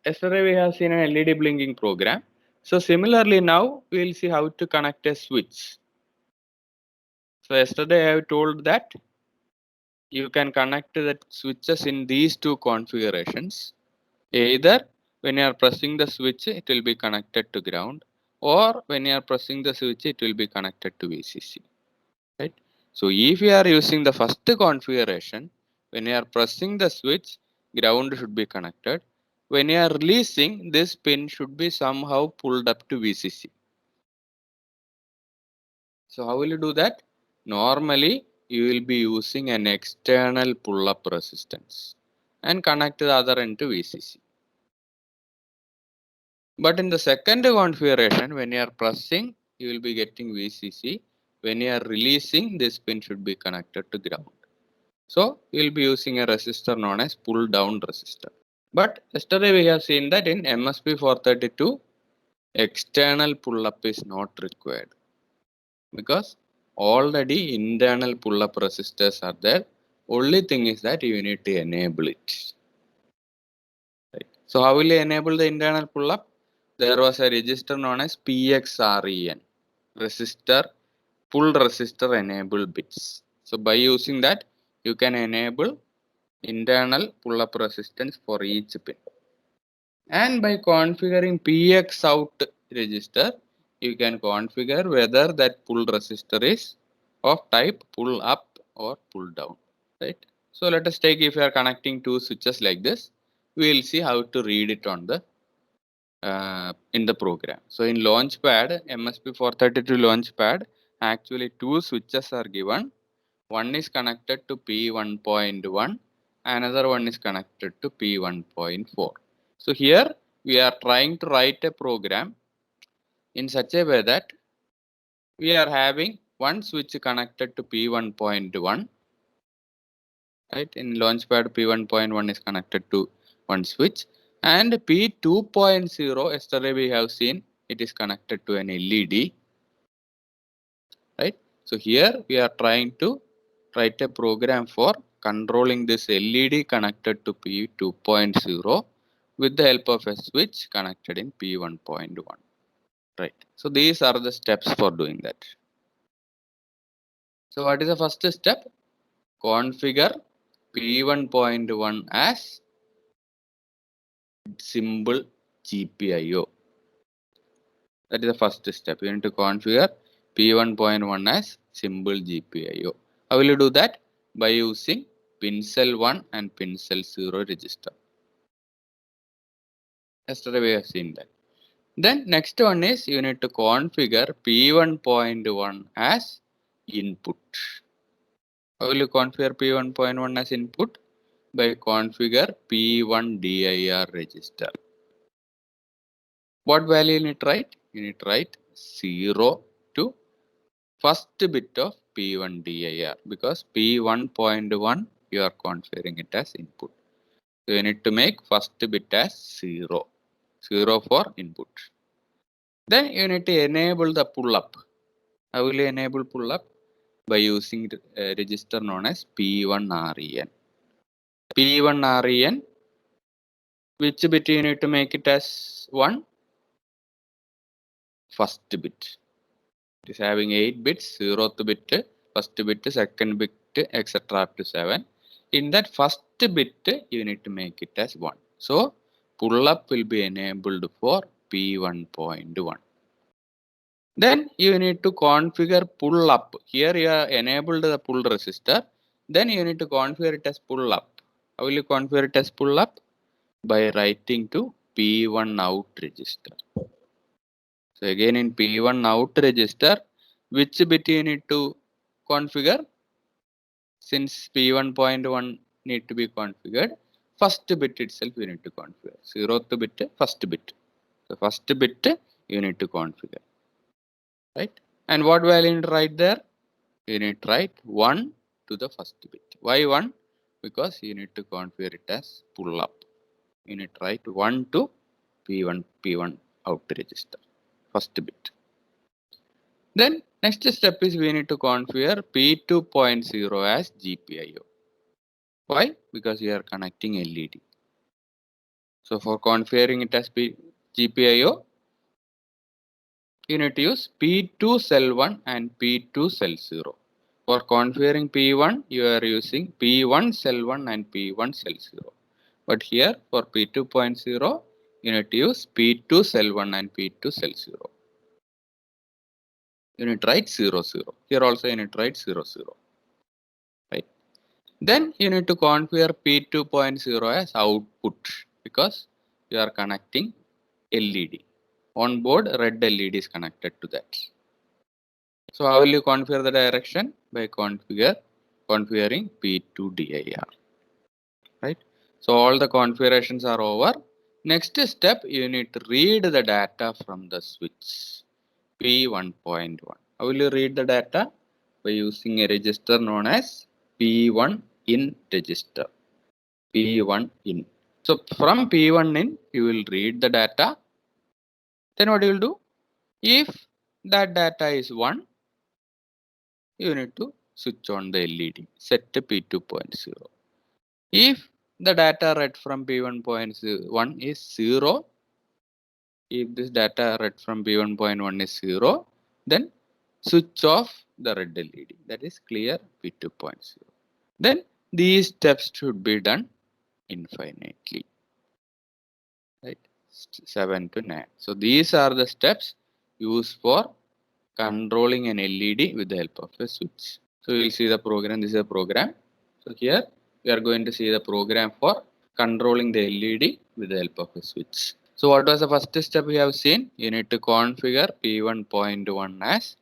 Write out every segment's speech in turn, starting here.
yesterday we have seen an LED blinking program. So similarly now we will see how to connect a switch. So yesterday I have told that you can connect the switches in these two configurations. Either when you are pressing the switch it will be connected to ground, or when you are pressing the switch it will be connected to VCC. Right? So if you are using the first configuration, when you are pressing the switch, ground should be connected. When you are releasing, this pin should be somehow pulled up to VCC. So how will you do that? Normally, you will be using an external pull-up resistance and connect the other end to VCC. But in the second configuration, when you are pressing, you will be getting VCC. When you are releasing, this pin should be connected to ground. So we will be using a resistor known as pull down resistor. But yesterday we have seen that in MSP 432, external pull up is not required because already internal pull up resistors are there. Only thing is that you need to enable it. Right. So how will you enable the internal pull up? There was a register known as PXREN, resistor pull resistor enable bits. So by using that you can enable internal pull-up resistance for each pin. And by configuring PX out register, you can configure whether that pull resistor is of type pull up or pull down. Right. So let us take, if you are connecting two switches like this, we will see how to read it on the in the program. So in Launchpad, MSP 432 Launchpad, actually two switches are given. One is connected to P1.1, another one is connected to P1.4. So here we are trying to write a program in such a way that we are having one switch connected to P1.1, right? In Launchpad, P1.1 is connected to one switch, and P2.0, yesterday we have seen it is connected to an LED, right? So here we are trying to write a program for controlling this LED connected to P2.0 with the help of a switch connected in P1.1, right? So these are the steps for doing that. So what is the first step? Configure P1.1 as symbol GPIO. That is the first step. You need to configure P1.1 as symbol GPIO. How will you do that? By using pin cell 1 and pin cell 0 register. Yesterday we have seen that. Then next one is you need to configure P1.1 as input. How will you configure P1.1 as input? By configure P1 DIR register. What value you need to write? You need to write 0 to first bit of P1 DIR, because P1.1 you are configuring it as input. So you need to make first bit as 0, 0 for input. Then you need to enable the pull up. How will you enable pull up? By using a register known as P1REN. P1REN, which bit you need to make it as 1? First bit. It is having 8 bits, 0th bit, first bit, second bit, etc. up to 7. In that first bit, you need to make it as 1. So, pull up will be enabled for P1.1. Then you need to configure pull up. Here you are enabled the pull resistor. Then you need to configure it as pull up. How will you configure it as pull up? By writing to P1 out register. So again in P1 out register, which bit you need to configure? Since P1.1 need to be configured, first bit itself you need to configure. 0th bit, first bit. So first bit you need to configure, right? And what value you need to write there? You need to write 1 to the first bit. Why 1? Because you need to configure it as pull up. You need to write 1 to P1 out register, first bit. Then next step is we need to configure P2.0 as GPIO. Why? Because we are connecting LED. So for configuring it as GPIO, you need to use P2 cell 1 and P2 cell 0. For configuring P1, you are using P1 cell 1 and P1 cell 0. But here for P2.0, you need to use P2 cell 1 and P2 cell 0. You need to write 0, 0. Here also you need to write 0, 0. Right. Then you need to configure P2.0 as output because you are connecting LED. On board, red LED is connected to that. So how will you configure the direction? By configuring P2 DIR. Right. So all the configurations are over. Next step, you need to read the data from the switch P1.1. How will you read the data? By using a register known as P1 in register. P1 in. So from P1 in, you will read the data. Then what you will do? If that data is 1, you need to switch on the LED, set to P2.0. If the data read from P1.1 is 0, if this data read from P1.1 is 0, then switch off the red LED, that is clear P2.0. Then these steps should be done infinitely, right? 7 to 9. So these are the steps used for controlling an LED with the help of a switch. So we will see the program. This is a program. So here we are going to see the program for controlling the LED with the help of a switch. So what was the first step we have seen? You need to configure P1.1 as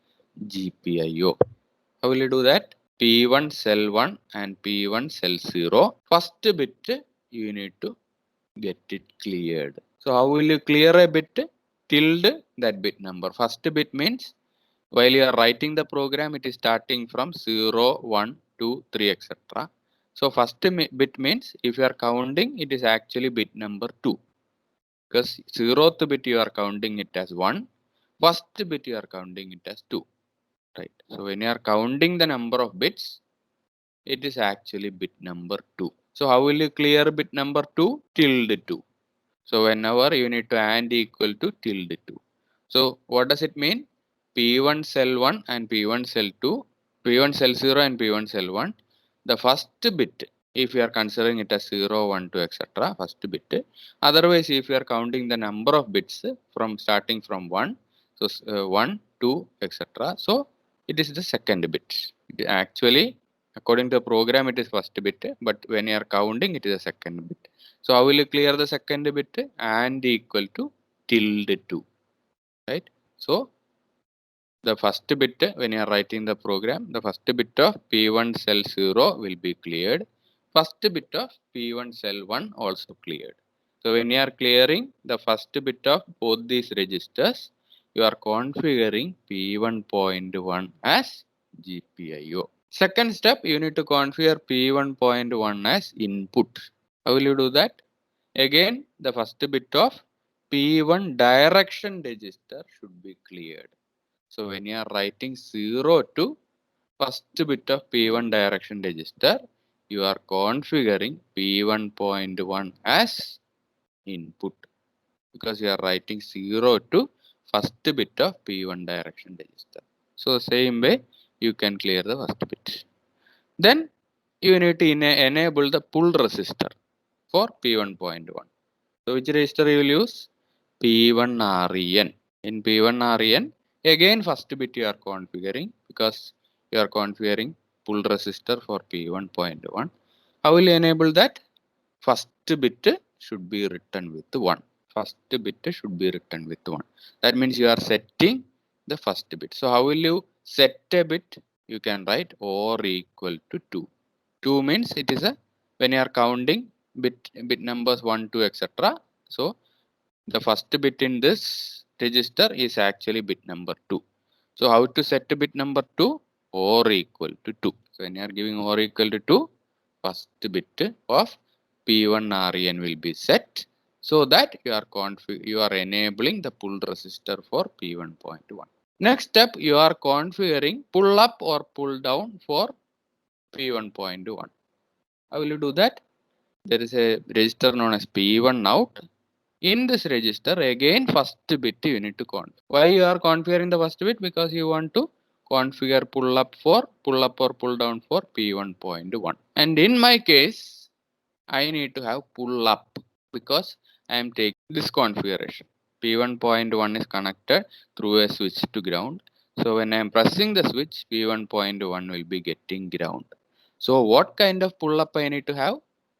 GPIO. How will you do that? P1 cell 1 and P1 cell 0. First bit you need to get it cleared. So how will you clear a bit? Tilde that bit number. First bit means while you are writing the program, it is starting from 0, 1, 2, 3, etc. So first bit means if you are counting, it is actually bit number 2. Because 0th bit you are counting it as 1, first bit you are counting it as 2. Right. So when you are counting the number of bits, it is actually bit number 2. So how will you clear bit number 2? Tilde 2. So whenever you need to AND equal to tilde 2. So what does it mean? P1 cell 1 and P1 cell 2, P1 cell 0 and P1 cell 1. The first bit, if you are considering it as 0, 1, 2, etc., first bit. Otherwise, if you are counting the number of bits from starting from 1, so 1, 2, etc. So it is the second bit. Actually, according to the program, it is first bit, but when you are counting, it is the second bit. So how will you clear the second bit? AND equal to tilde 2, right? So the first bit when you are writing the program, the first bit of P1 cell 0 will be cleared. First bit of P1 cell 1 also cleared. So when you are clearing the first bit of both these registers, you are configuring P1.1 as GPIO. Second step, you need to configure P1.1 as input. How will you do that? Again, the first bit of P1 direction register should be cleared. So when you are writing 0 to first bit of P1 direction register, you are configuring P1.1 as input because you are writing 0 to first bit of P1 direction register. So same way you can clear the first bit. Then you need to enable the pull resistor for P1.1. So which register you will use? P1REN. In P1REN, again first bit you are configuring because you are configuring pull resistor for P1.1. How will you enable that? First bit should be written with 1. First bit should be written with 1. That means you are setting the first bit. So how will you set a bit? You can write or equal to 2. 2 means it is a when you are counting bit numbers 1, 2, etc. So the first bit in this register is actually bit number 2. So how to set bit number 2? Or equal to 2. So when you are giving or equal to 2, first bit of P1REN will be set so that you are enabling the pull resistor for P1.1. Next step, you are configuring pull up or pull down for P1.1. How will you do that? there is a register known as P1 out. In this register, again first bit you need to configure. Why you are configuring the first bit? Because you want to configure pull up or pull down for P1.1. And in my case, I need to have pull up because I am taking this configuration. P1.1 is connected through a switch to ground. So when I am pressing the switch, P1.1 will be getting ground. So what kind of pull up I need to have?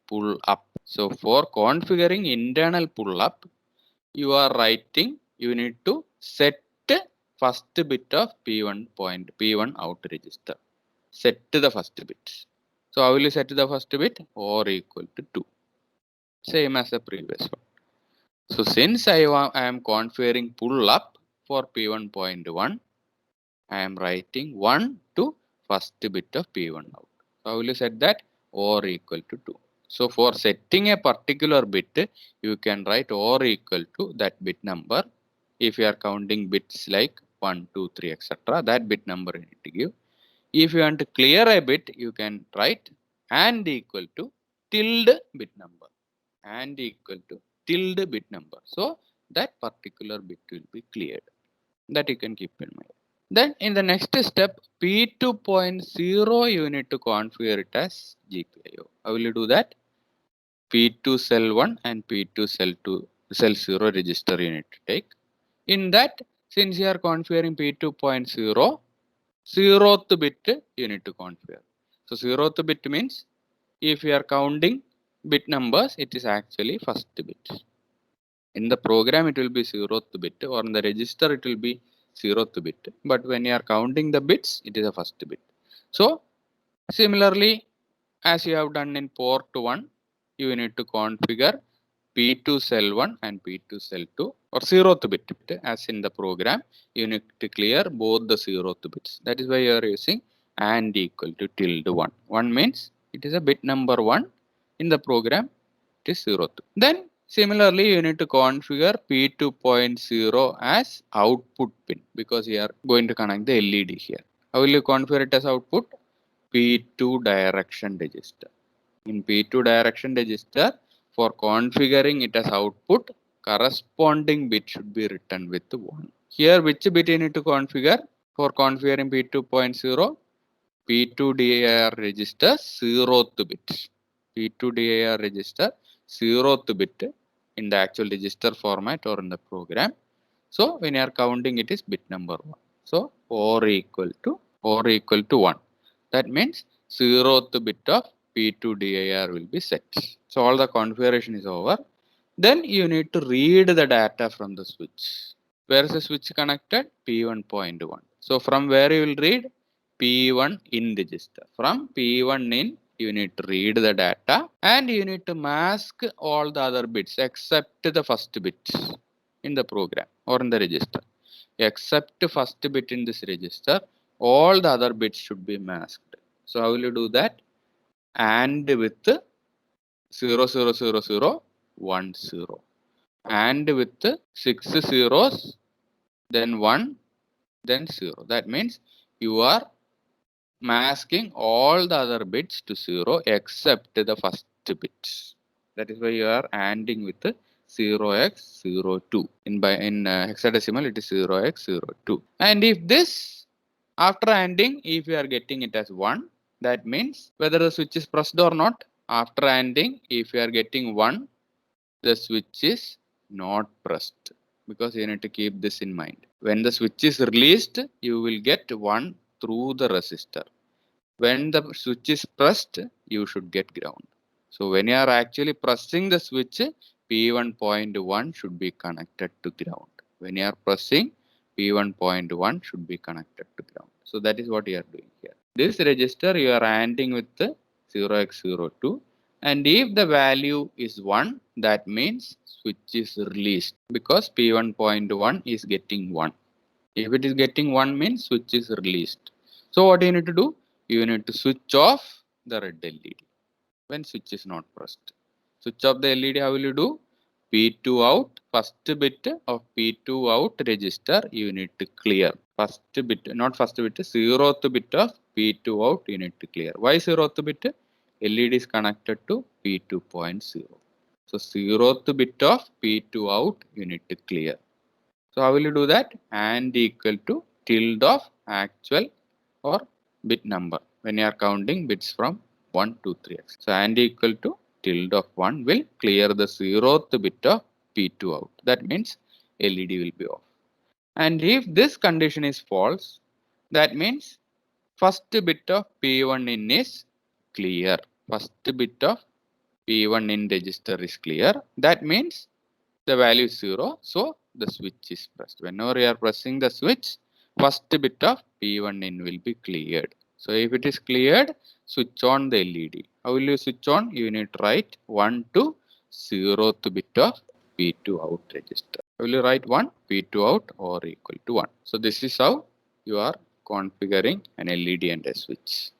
Pull up. So for configuring internal pull up, you are writing, you need to set first bit of P1 out register. Set the first bit. So how will you set the first bit? Or equal to 2. Same as the previous one. So since I am configuring pull up for P1.1, I am writing 1 to first bit of P1 out. So how will you set that? Or equal to 2. So for setting a particular bit, you can write or equal to that bit number. If you are counting bits like 1, 2, 3, etc., that bit number you need to give. If you want to clear a bit, you can write and equal to tilde bit number. And equal to tilde bit number. So that particular bit will be cleared. That you can keep in mind. Then in the next step, P2.0 you need to configure it as GPIO. How will you do that? P2 cell 1 and P2 cell 0 register you need to take. In that, since you are configuring P2.0, 0th bit you need to configure. So 0th bit means if you are counting bit numbers, it is actually first bit. In the program, it will be 0th bit, or in the register, it will be 0th bit. But when you are counting the bits, it is a first bit. So similarly, as you have done in port 1, you need to configure P2 cell 1 and P2 cell 2 or 0th bit. As in the program, you need to clear both the 0th bits. That is why you are using and equal to tilde 1. 1 means it is a bit number 1. In the program, it is 0th. Then similarly, you need to configure P2.0 as output pin because you are going to connect the LED here. How will you configure it as output? P2 direction register. In P2 direction register, for configuring it as output, corresponding bit should be written with 1. Here, which bit you need to configure? For configuring P2.0, P2 DIR register 0th bit. P2 DIR register 0th bit in the actual register format or in the program. So when you are counting, it is bit number 1. So or equal to 1. That means 0th bit of P2 DIR will be set. So all the configuration is over. Then you need to read the data from the switch. Where is the switch connected? P1.1. So from where you will read? P1 in register. From P1 in, you need to read the data and you need to mask all the other bits except the first bit in the program or in the register. Except first bit in this register, all the other bits should be masked. So how will you do that? And with 0, 0, 0, 0, 1, 0. And with 6 zeros, then 1, then 0. That means you are masking all the other bits to 0 except the first bit. That is why you are ANDing with 0x02. In hexadecimal, it is 0x02. And if this, after ANDing, if you are getting it as 1, that means whether the switch is pressed or not, after ANDing, if you are getting 1, the switch is not pressed, because you need to keep this in mind. When the switch is released, you will get 1 through the resistor. When the switch is pressed, you should get ground. So when you are actually pressing the switch, P1.1 should be connected to ground. When you are pressing, P1.1 should be connected to ground. So that is what you are doing here. This register you are ANDing with the 0x02, and if the value is 1, that means switch is released because P1.1 is getting 1. If it is getting 1 means switch is released. So what you need to do? You need to switch off the red LED when switch is not pressed. Switch off the LED, how will you do? P2 out, first bit of P2 out register you need to clear. First bit, not first bit, 0th bit of P2 out you need to clear. Why 0th bit? LED is connected to P2.0. So 0th bit of P2 out you need to clear. So how will you do that? And equal to tilde of actual or bit number when you are counting bits from 1, 2, 3. So and equal to tilde of 1 will clear the 0th bit of P2 out. That means LED will be off. And if this condition is false, that means first bit of P1 in is clear. First bit of P1 in register is clear. That means the value is 0. So the switch is pressed. Whenever you are pressing the switch, first bit of P1 in will be cleared. So if it is cleared, switch on the LED. How will you switch on? You need to write 1 to 0th bit of P2 out register. How will you write 1? P2 out or equal to 1. So this is how you are configuring an LED and a switch.